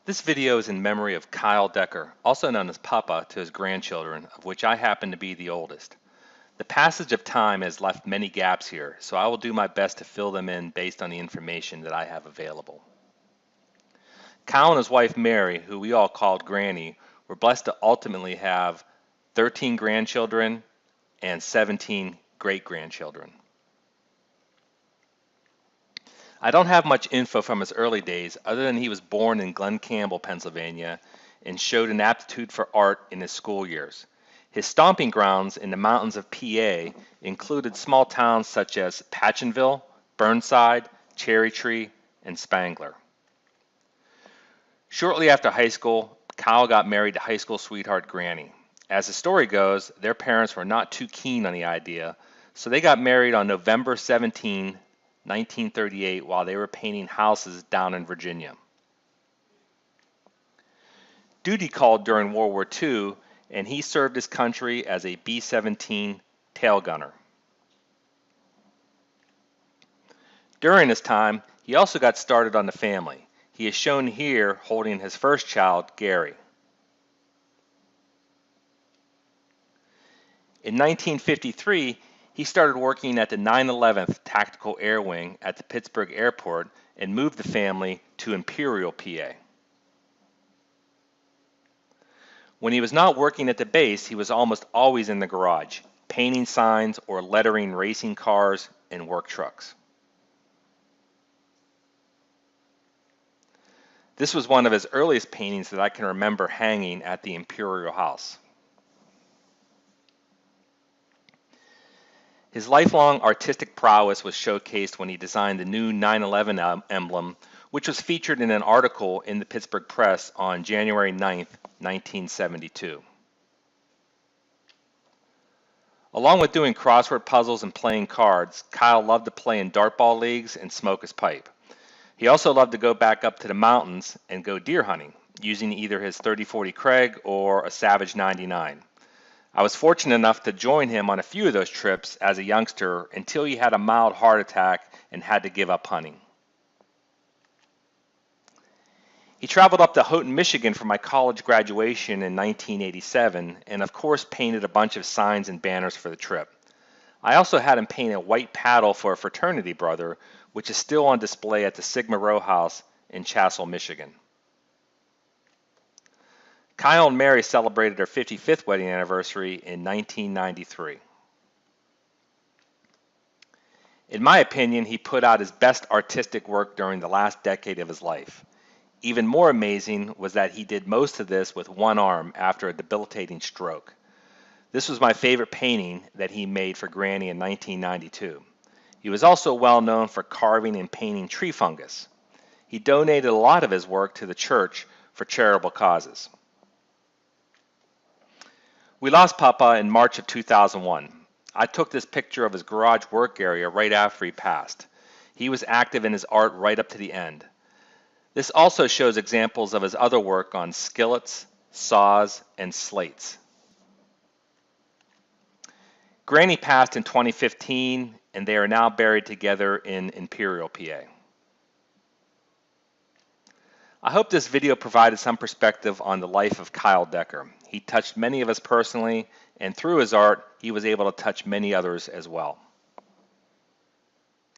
This video is in memory of Kyle Decker, also known as Papa to his grandchildren, of which I happen to be the oldest. The passage of time has left many gaps here, so I will do my best to fill them in based on the information that I have available. Kyle and his wife Mary, who we all called Granny, were blessed to ultimately have 13 grandchildren and 17 great-grandchildren. I don't have much info from his early days other than he was born in Glen Campbell, Pennsylvania, and showed an aptitude for art in his school years. His stomping grounds in the mountains of PA included small towns such as Patchenville, Burnside, Cherry Tree, and Spangler. Shortly after high school, Kyle got married to high school sweetheart Granny. As the story goes, their parents were not too keen on the idea, so they got married on November 17, 1938, while they were painting houses down in Virginia. Duty called during World War II, and he served his country as a B-17 tail gunner. During this time, he also got started on the family. He is shown here holding his first child, Gary. In 1953, he started working at the 911th Tactical Air Wing at the Pittsburgh Airport and moved the family to Imperial, PA. When he was not working at the base, he was almost always in the garage, painting signs or lettering racing cars and work trucks. This was one of his earliest paintings that I can remember hanging at the Imperial House. His lifelong artistic prowess was showcased when he designed the new 9/11 emblem, which was featured in an article in the Pittsburgh Press on January 9, 1972. Along with doing crossword puzzles and playing cards, Kyle loved to play in dartball leagues and smoke his pipe. He also loved to go back up to the mountains and go deer hunting, using either his 30-40 Krag or a Savage 99. I was fortunate enough to join him on a few of those trips as a youngster until he had a mild heart attack and had to give up hunting. He traveled up to Houghton, Michigan for my college graduation in 1987 and of course painted a bunch of signs and banners for the trip. I also had him paint a white paddle for a fraternity brother, which is still on display at the Sigma Row House in Chassell, Michigan. Kyle and Mary celebrated their 55th wedding anniversary in 1993. In my opinion, he put out his best artistic work during the last decade of his life. Even more amazing was that he did most of this with one arm after a debilitating stroke. This was my favorite painting that he made for Granny in 1992. He was also well known for carving and painting tree fungus. He donated a lot of his work to the church for charitable causes. We lost Papa in March of 2001. I took this picture of his garage work area right after he passed. He was active in his art right up to the end. This also shows examples of his other work on skillets, saws, and slates. Granny passed in 2015, and they are now buried together in Imperial, PA. I hope this video provided some perspective on the life of Kyle Decker. He touched many of us personally, and through his art, he was able to touch many others as well.